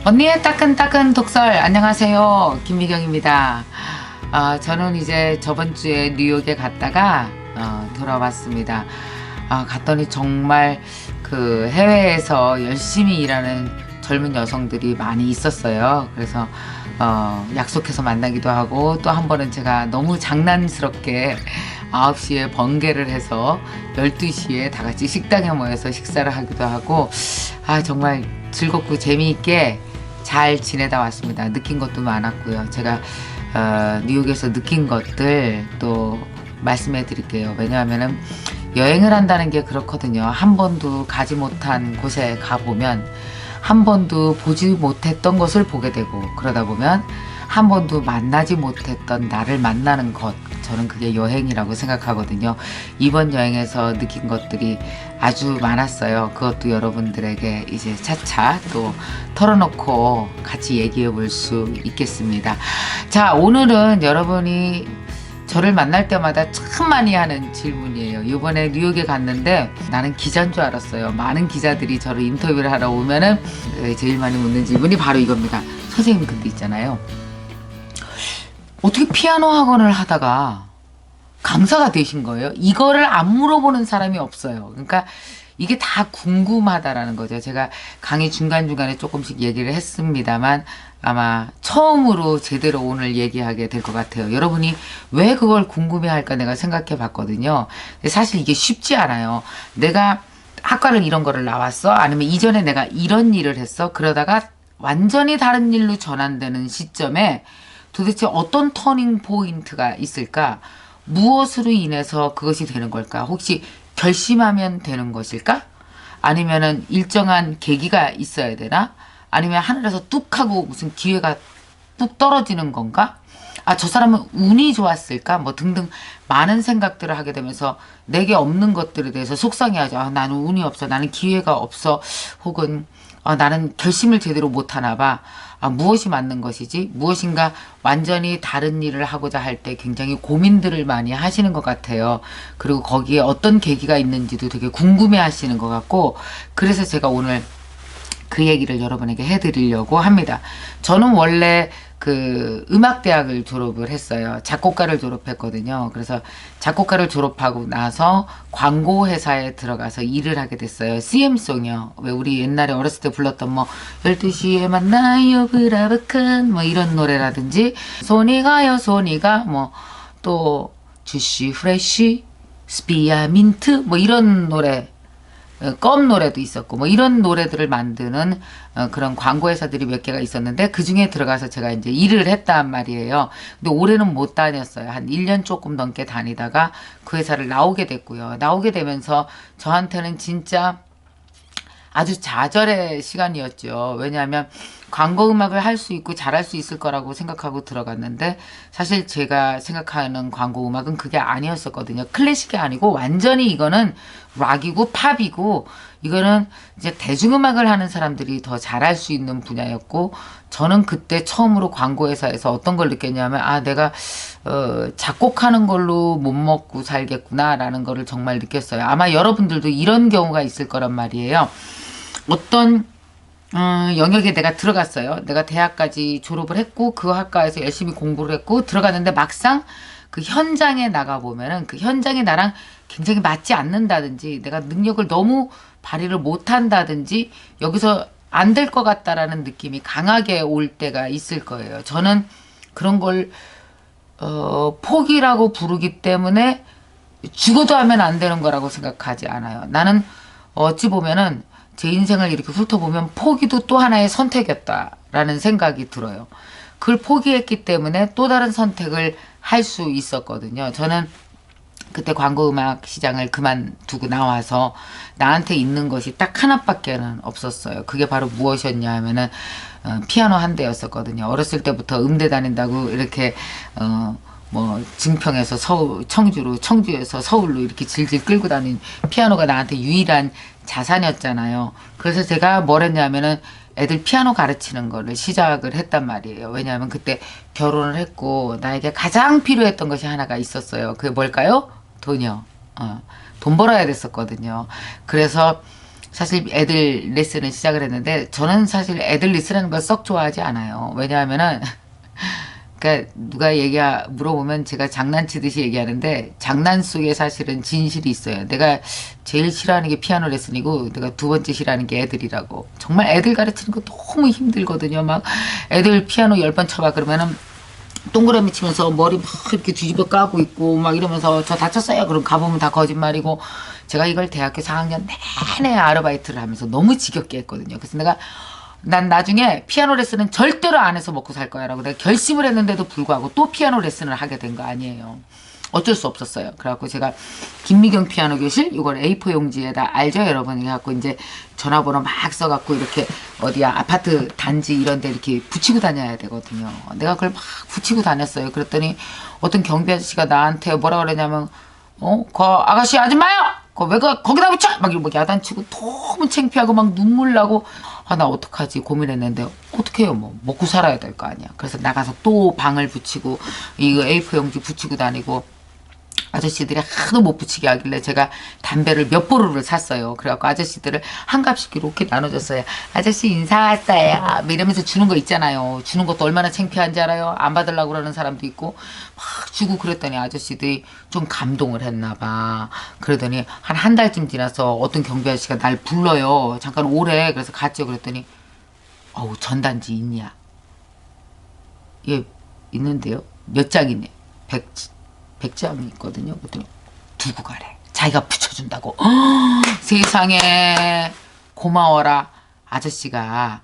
언니의 따끈따끈 독설, 안녕하세요, 김미경입니다. 저는 이제 저번 주에 뉴욕에 갔다가 돌아왔습니다. 갔더니 정말 그 해외에서 열심히 일하는 젊은 여성들이 많이 있었어요. 그래서 약속해서 만나기도 하고, 또 한 번은 제가 너무 장난스럽게 9시에 번개를 해서 12시에 다 같이 식당에 모여서 식사를 하기도 하고, 정말 즐겁고 재미있게 잘 지내다 왔습니다. 느낀 것도 많았고요. 제가 뉴욕에서 느낀 것들 또 말씀해 드릴게요. 왜냐하면은 여행을 한다는 게 그렇거든요. 한 번도 가지 못한 곳에 가보면 한 번도 보지 못했던 것을 보게 되고, 그러다 보면 한 번도 만나지 못했던 나를 만나는 것, 저는 그게 여행이라고 생각하거든요. 이번 여행에서 느낀 것들이 아주 많았어요. 그것도 여러분들에게 이제 차차 또 털어놓고 같이 얘기해 볼 수 있겠습니다. 자, 오늘은 여러분이 저를 만날 때마다 참 많이 하는 질문이에요. 이번에 뉴욕에 갔는데 나는 기자인 줄 알았어요. 많은 기자들이 저를 인터뷰를 하러 오면은 제일 많이 묻는 질문이 바로 이겁니다. 선생님, 근데 있잖아요, 어떻게 피아노 학원을 하다가 강사가 되신 거예요? 이거를 안 물어보는 사람이 없어요. 그러니까 이게 다 궁금하다라는 거죠. 제가 강의 중간중간에 조금씩 얘기를 했습니다만 아마 처음으로 제대로 오늘 얘기하게 될 것 같아요. 여러분이 왜 그걸 궁금해할까 내가 생각해 봤거든요. 사실 이게 쉽지 않아요. 내가 학과를 이런 거를 나왔어? 아니면 이전에 내가 이런 일을 했어? 그러다가 완전히 다른 일로 전환되는 시점에 도대체 어떤 터닝 포인트가 있을까? 무엇으로 인해서 그것이 되는 걸까? 혹시 결심하면 되는 것일까? 아니면은 일정한 계기가 있어야 되나? 아니면 하늘에서 뚝 하고 무슨 기회가 뚝 떨어지는 건가? 저 사람은 운이 좋았을까? 뭐 등등 많은 생각들을 하게 되면서 내게 없는 것들에 대해서 속상해하죠. 나는 운이 없어. 나는 기회가 없어. 혹은 나는 결심을 제대로 못하나 봐. 무엇이 맞는 것이지? 무엇인가 완전히 다른 일을 하고자 할 때 굉장히 고민들을 많이 하시는 것 같아요. 그리고 거기에 어떤 계기가 있는지도 되게 궁금해 하시는 것 같고, 그래서 제가 오늘 그 얘기를 여러분에게 해드리려고 합니다. 저는 원래 그 음악대학을 졸업을 했어요. 작곡가를 졸업했거든요. 그래서 작곡가를 졸업하고 나서 광고회사에 들어가서 일을 하게 됐어요. CM송이요. 왜 우리 옛날에 어렸을 때 불렀던 뭐 12시에 만나요 브라바칸 뭐 이런 노래라든지, 손이 가요 손이 가 뭐 또 주시 프레쉬 스피아민트 뭐 이런 노래, 껌 노래도 있었고 뭐 이런 노래들을 만드는 그런 광고회사들이 몇 개가 있었는데, 그 중에 들어가서 제가 이제 일을 했단 말이에요. 근데 올해는 못 다녔어요. 한 1년 조금 넘게 다니다가 그 회사를 나오게 됐고요. 나오게 되면서 저한테는 진짜 아주 좌절의 시간이었죠. 왜냐하면 광고 음악을 할 수 있고 잘할 수 있을 거라고 생각하고 들어갔는데, 사실 제가 생각하는 광고 음악은 그게 아니었었거든요. 클래식이 아니고 완전히 이거는 락이고 팝이고, 이거는 이제 대중음악을 하는 사람들이 더 잘할 수 있는 분야였고, 저는 그때 처음으로 광고회사에서 어떤 걸 느꼈냐면 내가 작곡하는 걸로 못 먹고 살겠구나라는 거를 정말 느꼈어요. 아마 여러분들도 이런 경우가 있을 거란 말이에요. 어떤 영역에 내가 들어갔어요. 내가 대학까지 졸업을 했고 그 학과에서 열심히 공부를 했고 들어갔는데, 막상 그 현장에 나가보면은 그 현장이 나랑 굉장히 맞지 않는다든지, 내가 능력을 너무 발휘를 못한다든지, 여기서 안 될 것 같다라는 느낌이 강하게 올 때가 있을 거예요. 저는 그런 걸 포기라고 부르기 때문에 죽어도 하면 안 되는 거라고 생각하지 않아요. 나는 어찌 보면은 제 인생을 이렇게 훑어보면 포기도 또 하나의 선택이었다라는 생각이 들어요. 그걸 포기했기 때문에 또 다른 선택을 할 수 있었거든요. 저는 그때 광고음악 시장을 그만두고 나와서 나한테 있는 것이 딱 하나밖에는 없었어요. 그게 바로 무엇이었냐 하면은 피아노 한 대였었거든요. 어렸을 때부터 음대 다닌다고 이렇게 뭐 증평에서 서울, 청주에서 서울로 이렇게 질질 끌고 다닌 피아노가 나한테 유일한 자산이었잖아요. 그래서 제가 뭘 했냐면은 애들 피아노 가르치는 거를 시작을 했단 말이에요. 왜냐하면 그때 결혼을 했고 나에게 가장 필요했던 것이 하나가 있었어요. 그게 뭘까요? 돈이요. 돈 벌어야 됐었거든요. 그래서 사실 애들 레슨을 시작을 했는데 저는 사실 애들 레슨하는 걸 썩 좋아하지 않아요. 왜냐하면은 그러니까 누가 물어보면 제가 장난치듯이 얘기하는데 장난 속에 사실은 진실이 있어요. 내가 제일 싫어하는 게 피아노 레슨이고 내가 두 번째 싫어하는 게 애들이라고. 정말 애들 가르치는 거 너무 힘들거든요. 막 애들 피아노 10번 쳐봐 그러면은 동그라미 치면서 머리 막 이렇게 뒤집어 까고 있고 막 이러면서 저 다쳤어요. 그럼 가보면 다 거짓말이고 제가 이걸 대학교 4학년 내내 아르바이트를 하면서 너무 지겹게 했거든요. 그래서 난 나중에 피아노 레슨은 절대로 안 해서 먹고 살 거야 라고 내가 결심을 했는데도 불구하고 또 피아노 레슨을 하게 된 거 아니에요. 어쩔 수 없었어요. 그래갖고 제가 김미경 피아노 교실 이걸 A4 용지에다 알죠 여러분? 해갖고 이제 전화번호 막 써갖고 이렇게 어디야 아파트 단지 이런 데 이렇게 붙이고 다녀야 되거든요. 내가 그걸 막 붙이고 다녔어요. 그랬더니 어떤 경비 아저씨가 나한테 뭐라 그러냐면 그 아가씨 아줌마요! 왜 거기다 붙여! 막 이러고 야단치고 너무 창피하고 막 눈물 나고 아 나 어떡하지 고민했는데 어떻게 해요 뭐 먹고 살아야 될 거 아니야. 그래서 나가서 또 방을 붙이고 이거 A4 용지 붙이고 다니고 아저씨들이 하도 못 붙이게 하길래 제가 담배를 몇 보루를 샀어요. 그래갖고 아저씨들을 한 값씩 이렇게 나눠줬어요. 아저씨 인사 왔어요. 뭐 이러면서 주는 거 있잖아요. 주는 것도 얼마나 창피한지 알아요? 안 받으려고 그러는 사람도 있고 막 주고 그랬더니 아저씨들이 좀 감동을 했나 봐. 그러더니 한 달쯤 지나서 어떤 경비 아저씨가 날 불러요. 잠깐 오래. 그래서 갔죠. 그랬더니 어우 전단지 있냐? 예 있는데요. 몇 장이네. 100장이 있거든요. 그랬더니 두고 가래. 자기가 붙여준다고. 세상에 고마워라. 아저씨가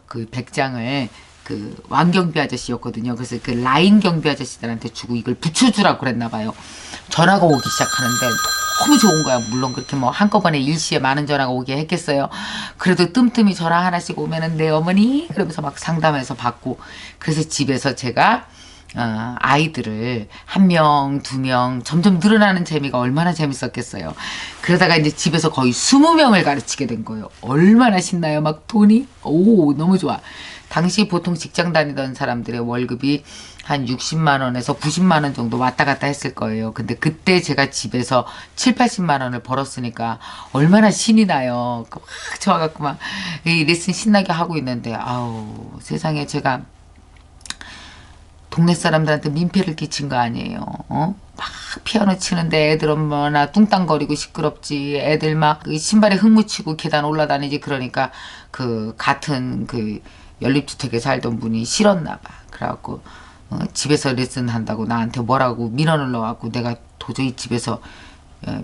그 100장을 그 왕경비 아저씨였거든요. 그래서 그 라인 경비 아저씨들한테 주고 이걸 붙여주라고 그랬나 봐요. 전화가 오기 시작하는데 너무 좋은 거야. 물론 그렇게 뭐 한꺼번에 일시에 많은 전화가 오게 했겠어요. 그래도 뜸뜸이 전화 하나씩 오면은 내 어머니 그러면서 막 상담해서 받고 그래서 집에서 제가 아이들을 1명, 2명 점점 늘어나는 재미가 얼마나 재밌었겠어요. 그러다가 이제 집에서 거의 20명을 가르치게 된 거예요. 얼마나 신나요. 막 돈이 오 너무 좋아. 당시 보통 직장 다니던 사람들의 월급이 한 60만 원에서 90만 원 정도 왔다 갔다 했을 거예요. 근데 그때 제가 집에서 7, 80만 원을 벌었으니까 얼마나 신이 나요. 막 좋아갖고 막 이 레슨 신나게 하고 있는데 아우 세상에 제가 동네 사람들한테 민폐를 끼친 거 아니에요. 막 피아노 치는데 애들 얼마나 뚱땅거리고 시끄럽지. 애들 막 신발에 흙 묻히고 계단 올라다니지. 그러니까 그 같은 그 연립주택에 살던 분이 싫었나 봐. 그래갖고 집에서 레슨 한다고 나한테 뭐라고 민원을 넣어갖고 내가 도저히 집에서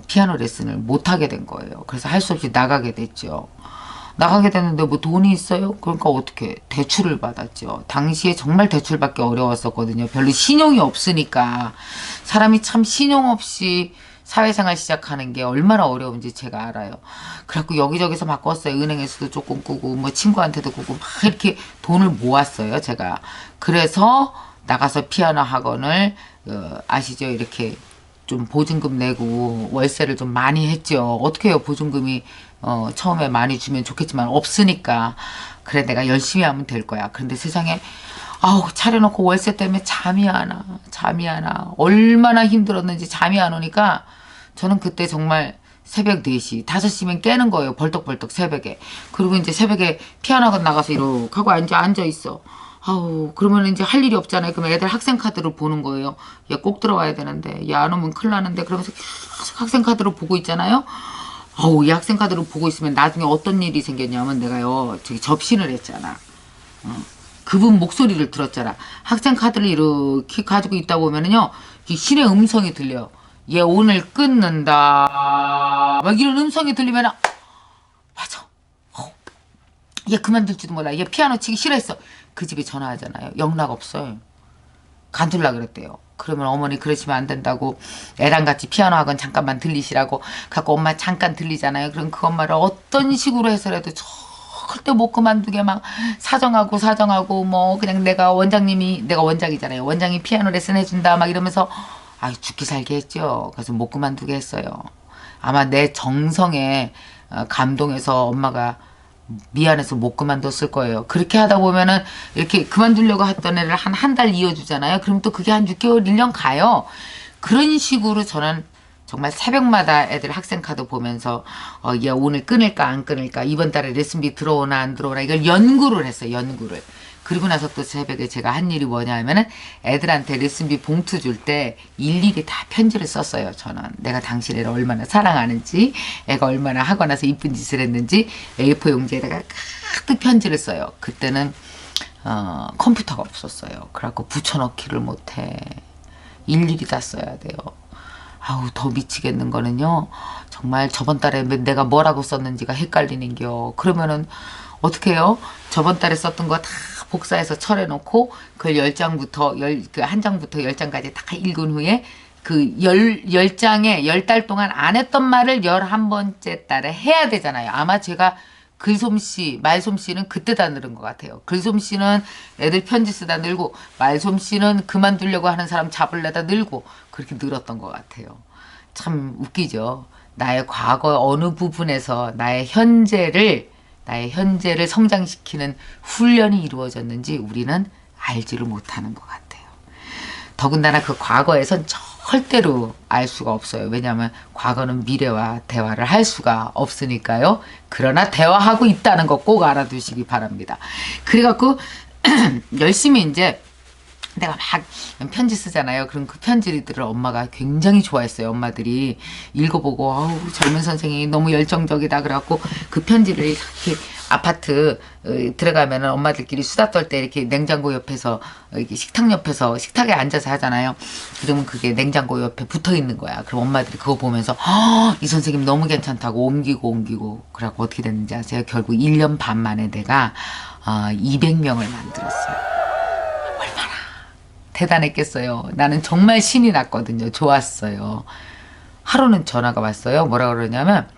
피아노 레슨을 못하게 된 거예요. 그래서 할 수 없이 나가게 됐죠. 나가게 됐는데 뭐 돈이 있어요? 그러니까 어떻게 대출을 받았죠. 당시에 정말 대출받기 어려웠었거든요. 별로 신용이 없으니까 사람이 참 신용 없이 사회생활 시작하는 게 얼마나 어려운지 제가 알아요. 그래갖고 여기저기서 막 꿨어요. 은행에서도 조금 꾸고 뭐 친구한테도 꾸고 막 이렇게 돈을 모았어요. 제가 그래서 나가서 피아노 학원을 아시죠? 이렇게 좀 보증금 내고 월세를 좀 많이 했죠. 어떻게 해요? 보증금이 처음에 많이 주면 좋겠지만 없으니까 그래 내가 열심히 하면 될 거야. 그런데 세상에 아우 차려놓고 월세 때문에 잠이 안 와. 얼마나 힘들었는지 잠이 안 오니까 저는 그때 정말 새벽 4시, 5시면 깨는 거예요. 벌떡벌떡 새벽에. 그리고 이제 새벽에 피아노 학원 나가서 이렇게 하고 앉아 있어. 아우 그러면 이제 할 일이 없잖아요. 그러면 애들 학생 카드를 보는 거예요. 얘 꼭 들어와야 되는데 얘 안 오면 큰일 나는데 그러면서 계속 학생 카드를 보고 있잖아요. 아우 이 학생 카드를 보고 있으면 나중에 어떤 일이 생겼냐면 내가요 저기 접신을 했잖아. 그분 목소리를 들었잖아. 학생 카드를 이렇게 가지고 있다 보면은요 이 신의 음성이 들려. 얘 오늘 끊는다 막 이런 음성이 들리면 맞아. 얘 그만둘지도 몰라. 얘 피아노 치기 싫어했어. 그 집에 전화하잖아요. 영락 없어요. 간둘라 그랬대요. 그러면 어머니 그러시면 안 된다고 애랑 같이 피아노 학원 잠깐만 들리시라고 갖고 엄마 잠깐 들리잖아요. 그럼 그 엄마를 어떤 식으로 해서라도 절대 못 그만두게 막 사정하고 뭐 그냥 내가 원장이잖아요. 원장이 피아노 레슨 해준다 막 이러면서 죽기 살기 했죠. 그래서 못 그만두게 했어요. 아마 내 정성에 감동해서 엄마가 미안해서 못 그만뒀을 거예요. 그렇게 하다 보면은 이렇게 그만두려고 했던 애를 한 달 이어주잖아요. 그럼 또 그게 한 6개월, 1년 가요. 그런 식으로 저는 정말 새벽마다 애들 학생 카드 보면서 얘 오늘 끊을까 안 끊을까, 이번 달에 레슨비 들어오나 안 들어오나, 이걸 연구를 했어요. 연구를. 그리고 나서 또 새벽에 제가 한 일이 뭐냐 하면은 애들한테 레슨비 봉투 줄 때 일일이 다 편지를 썼어요. 저는 내가 당신애를 얼마나 사랑하는지, 애가 얼마나 하고 나서 이쁜 짓을 했는지 A4 용지에다가 가득 편지를 써요. 그때는 컴퓨터가 없었어요. 그래갖고 붙여넣기를 못해. 일일이 다 써야 돼요. 아우, 더 미치겠는 거는요, 정말 저번 달에 내가 뭐라고 썼는지가 헷갈리는겨. 그러면은 어떻게 해요? 저번 달에 썼던 거 다 복사해서 철해놓고 그걸 10장부터 그 한 장부터 10장까지 다 읽은 후에 그 10장에 10달 동안 안 했던 말을 11번째 달에 해야 되잖아요. 아마 제가 글솜씨, 말솜씨는 그때 다 늘은 것 같아요. 글솜씨는 애들 편지 쓰다 늘고, 말솜씨는 그만두려고 하는 사람 잡으려다 늘고, 그렇게 늘었던 것 같아요. 참 웃기죠. 나의 과거 어느 부분에서 나의 현재를 성장시키는 훈련이 이루어졌는지 우리는 알지를 못하는 것 같아요. 더군다나 그 과거에선 절대로 알 수가 없어요. 왜냐하면 과거는 미래와 대화를 할 수가 없으니까요. 그러나 대화하고 있다는 거 꼭 알아두시기 바랍니다. 그래갖고 열심히 이제 내가 막 편지 쓰잖아요. 그럼 그 편지들을 엄마가 굉장히 좋아했어요. 엄마들이 읽어보고 아우, 젊은 선생님이 너무 열정적이다 그래갖고 그 편지를 이렇게 아파트 들어가면은 엄마들끼리 수다 떨 때 이렇게 냉장고 옆에서, 이렇게 식탁 옆에서 식탁에 앉아서 하잖아요. 그러면 그게 냉장고 옆에 붙어 있는 거야. 그럼 엄마들이 그거 보면서 이 선생님 너무 괜찮다고 옮기고 그래갖고 어떻게 됐는지 아세요? 결국 1년 반 만에 내가 200명을 만들었어요. 대단했겠어요. 나는 정말 신이 났거든요. 좋았어요. 하루는 전화가 왔어요. 뭐라 그러냐면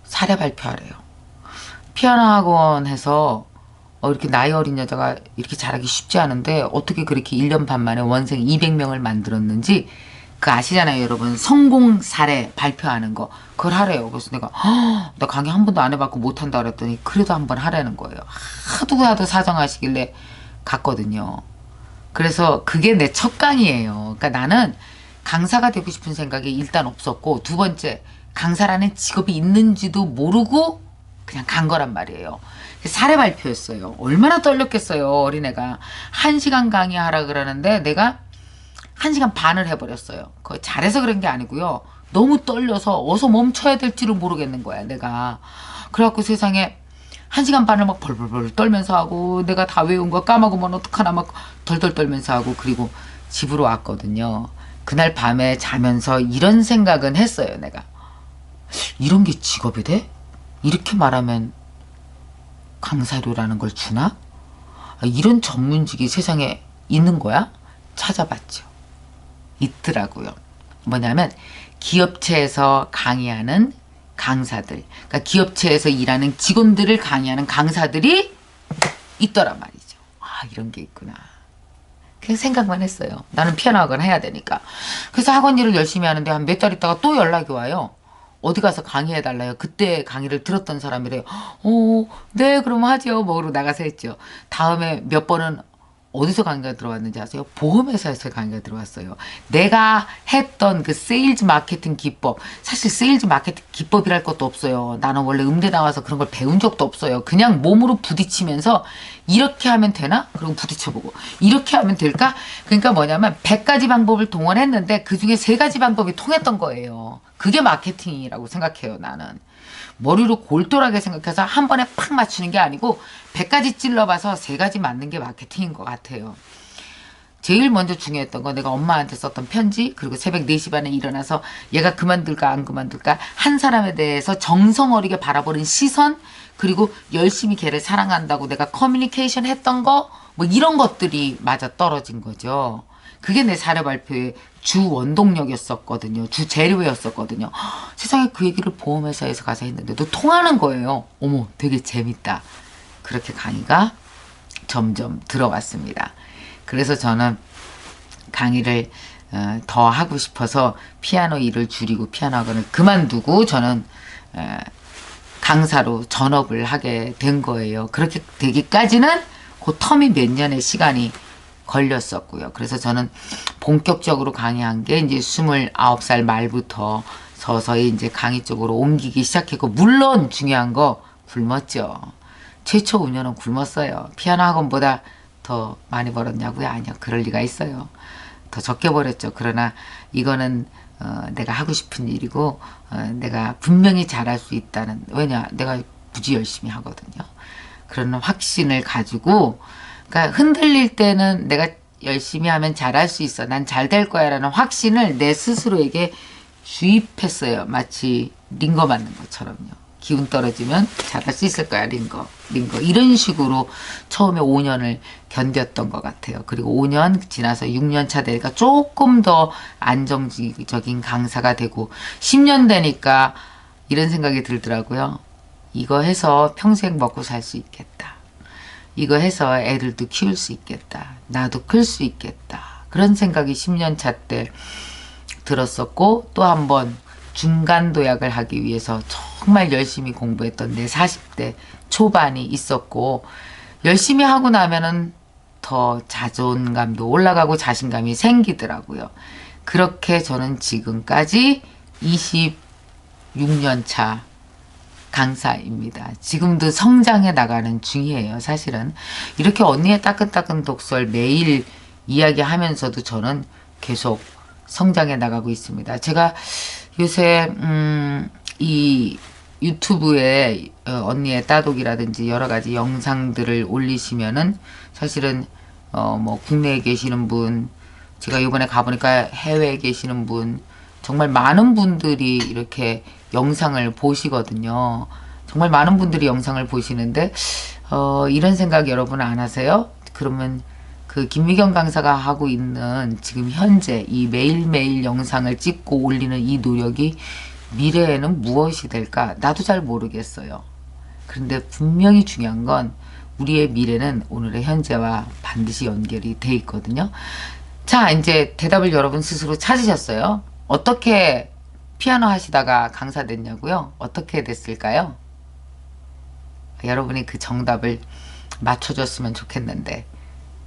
사례 발표하래요. 피아노 학원에서 이렇게 나이 어린 여자가 이렇게 잘하기 쉽지 않은데 어떻게 그렇게 1년 반 만에 원생 200명을 만들었는지, 그 아시잖아요, 여러분. 성공 사례 발표하는 거. 그걸 하래요. 그래서 내가 나 강의 한 번도 안 해봤고 못한다 그랬더니 그래도 한번 하라는 거예요. 하도 사정하시길래 갔거든요. 그래서 그게 내 첫 강의예요. 그러니까 나는 강사가 되고 싶은 생각이 일단 없었고, 두 번째, 강사라는 직업이 있는지도 모르고 그냥 간 거란 말이에요. 사례 발표였어요. 얼마나 떨렸겠어요, 어린애가. 1시간 강의하라 그러는데 내가 1시간 반을 해버렸어요. 그거 잘해서 그런 게 아니고요. 너무 떨려서 어디서 멈춰야 될지를 모르겠는 거야, 내가. 그래갖고 세상에 1시간 반을 막 벌벌벌 떨면서 하고, 내가 다 외운 거 까먹으면 어떡하나 막 덜덜 떨면서 하고, 그리고 집으로 왔거든요. 그날 밤에 자면서 이런 생각은 했어요, 내가. 이런 게 직업이 돼? 이렇게 말하면 강사료라는 걸 주나? 이런 전문직이 세상에 있는 거야? 찾아봤죠. 있더라고요. 뭐냐면 기업체에서 강의하는 강사들, 그러니까 기업체에서 일하는 직원들을 강의하는 강사들이 있더란 말이죠. 이런 게 있구나. 그냥 생각만 했어요. 나는 피아노 학원 해야 되니까. 그래서 학원 일을 열심히 하는데 한 몇 달 있다가 또 연락이 와요. 어디 가서 강의해달라요. 그때 강의를 들었던 사람이래요. 네, 그럼 하죠. 먹으러 나가서 했죠. 다음에 몇 번은 어디서 강의가 들어왔는지 아세요? 보험회사에서 강의가 들어왔어요. 내가 했던 그 세일즈 마케팅 기법, 사실 세일즈 마케팅 기법이랄 것도 없어요. 나는 원래 음대 나와서 그런 걸 배운 적도 없어요. 그냥 몸으로 부딪히면서 이렇게 하면 되나? 그럼 부딪혀보고 이렇게 하면 될까? 그러니까 뭐냐면 100가지 방법을 동원했는데 그중에 3가지 방법이 통했던 거예요. 그게 마케팅이라고 생각해요, 나는. 머리로 골똘하게 생각해서 한 번에 팍 맞추는 게 아니고 100가지 찔러봐서 3가지 맞는 게 마케팅인 것 같아요. 제일 먼저 중요했던 건 내가 엄마한테 썼던 편지, 그리고 새벽 4시 반에 일어나서 얘가 그만둘까 안 그만둘까, 한 사람에 대해서 정성 어리게 바라보는 시선, 그리고 열심히 걔를 사랑한다고 내가 커뮤니케이션 했던 거, 뭐 이런 것들이 맞아 떨어진 거죠. 그게 내 사례 발표의 주 원동력이었었거든요. 주 재료였었거든요. 세상에, 그 얘기를 보험회사에서 가서 했는데도 통하는 거예요. 어머, 되게 재밌다. 그렇게 강의가 점점 들어왔습니다. 그래서 저는 강의를 더 하고 싶어서 피아노 일을 줄이고 피아노 학원을 그만두고 저는 강사로 전업을 하게 된 거예요. 그렇게 되기까지는 그 텀이 몇 년의 시간이 걸렸었고요. 그래서 저는 본격적으로 강의한 게 이제 29살 말부터 서서히 이제 강의 쪽으로 옮기기 시작했고, 물론 중요한 거 굶었죠. 최초 5년은 굶었어요. 피아노 학원보다 더 많이 벌었냐고요? 아니요. 그럴 리가 있어요. 더 적게 벌었죠. 그러나 이거는 내가 하고 싶은 일이고 내가 분명히 잘할 수 있다는, 왜냐 내가 무지 열심히 하거든요. 그런 확신을 가지고, 그러니까 흔들릴 때는 내가 열심히 하면 잘할 수 있어, 난 잘 될 거야 라는 확신을 내 스스로에게 주입했어요. 마치 링거 맞는 것처럼요. 기운 떨어지면 잘할 수 있을 거야, 링거 이런 식으로 처음에 5년을 견뎠던 것 같아요. 그리고 5년 지나서 6년 차 되니까 조금 더 안정적인 강사가 되고, 10년 되니까 이런 생각이 들더라고요. 이거 해서 평생 먹고 살 수 있겠다. 이거 해서 애들도 키울 수 있겠다. 나도 클 수 있겠다. 그런 생각이 10년 차 때 들었었고, 또 한 번 중간 도약을 하기 위해서 정말 열심히 공부했던 내 40대 초반이 있었고, 열심히 하고 나면은 더 자존감도 올라가고 자신감이 생기더라고요. 그렇게 저는 지금까지 26년 차 강사입니다. 지금도 성장해 나가는 중이에요. 사실은 이렇게 언니의 따끈따끈 독설 매일 이야기하면서도 저는 계속 성장해 나가고 있습니다. 제가 요새 이 유튜브에 언니의 따독이라든지 여러 가지 영상들을 올리시면은 사실은 뭐 국내에 계시는 분, 제가 이번에 가보니까 해외에 계시는 분, 정말 많은 분들이 이렇게 영상을 보시거든요. 정말 많은 분들이 영상을 보시는데 이런 생각 여러분 안 하세요? 그러면 그 김미경 강사가 하고 있는 지금 현재 이 매일매일 영상을 찍고 올리는 이 노력이 미래에는 무엇이 될까? 나도 잘 모르겠어요. 그런데 분명히 중요한 건 우리의 미래는 오늘의 현재와 반드시 연결이 돼 있거든요. 자, 이제 대답을 여러분 스스로 찾으셨어요? 어떻게 피아노 하시다가 강사 됐냐고요? 어떻게 됐을까요? 여러분이 그 정답을 맞춰줬으면 좋겠는데,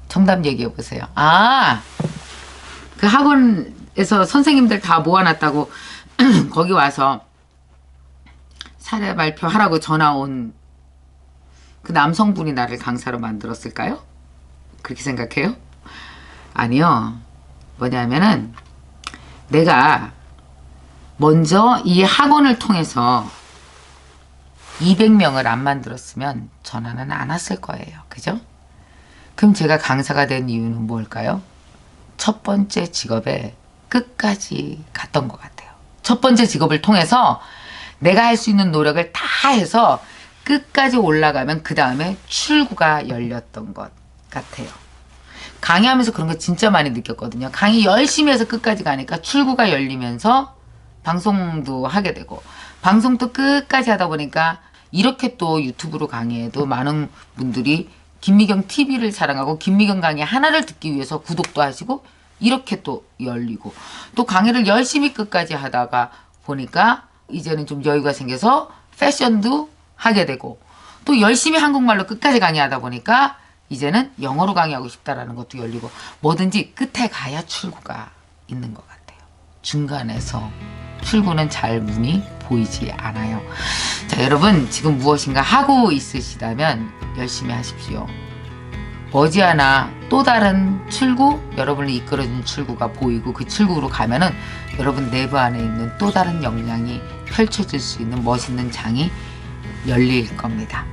정답 얘기해 보세요. 아, 그 학원에서 선생님들 다 모아놨다고 거기 와서 사례 발표하라고 전화 온 그 남성분이 나를 강사로 만들었을까요? 그렇게 생각해요? 아니요. 뭐냐면은 내가 먼저 이 학원을 통해서 200명을 안 만들었으면 전화는 안 왔을 거예요. 그죠? 그럼 제가 강사가 된 이유는 뭘까요? 첫 번째 직업에 끝까지 갔던 것 같아요. 첫 번째 직업을 통해서 내가 할 수 있는 노력을 다 해서 끝까지 올라가면 그 다음에 출구가 열렸던 것 같아요. 강의하면서 그런 거 진짜 많이 느꼈거든요. 강의 열심히 해서 끝까지 가니까 출구가 열리면서 방송도 하게 되고, 방송도 끝까지 하다 보니까 이렇게 또 유튜브로 강의해도 많은 분들이 김미경 TV를 사랑하고 김미경 강의 하나를 듣기 위해서 구독도 하시고, 이렇게 또 열리고, 또 강의를 열심히 끝까지 하다가 보니까 이제는 좀 여유가 생겨서 패션도 하게 되고, 또 열심히 한국말로 끝까지 강의하다 보니까 이제는 영어로 강의하고 싶다라는 것도 열리고, 뭐든지 끝에 가야 출구가 있는 것 같아요. 중간에서 출구는 잘 문이 보이지 않아요. 자, 여러분 지금 무엇인가 하고 있으시다면 열심히 하십시오. 머지않아 또 다른 출구, 여러분을 이끌어준 출구가 보이고, 그 출구로 가면은 여러분 내부 안에 있는 또 다른 역량이 펼쳐질 수 있는 멋있는 장이 열릴 겁니다.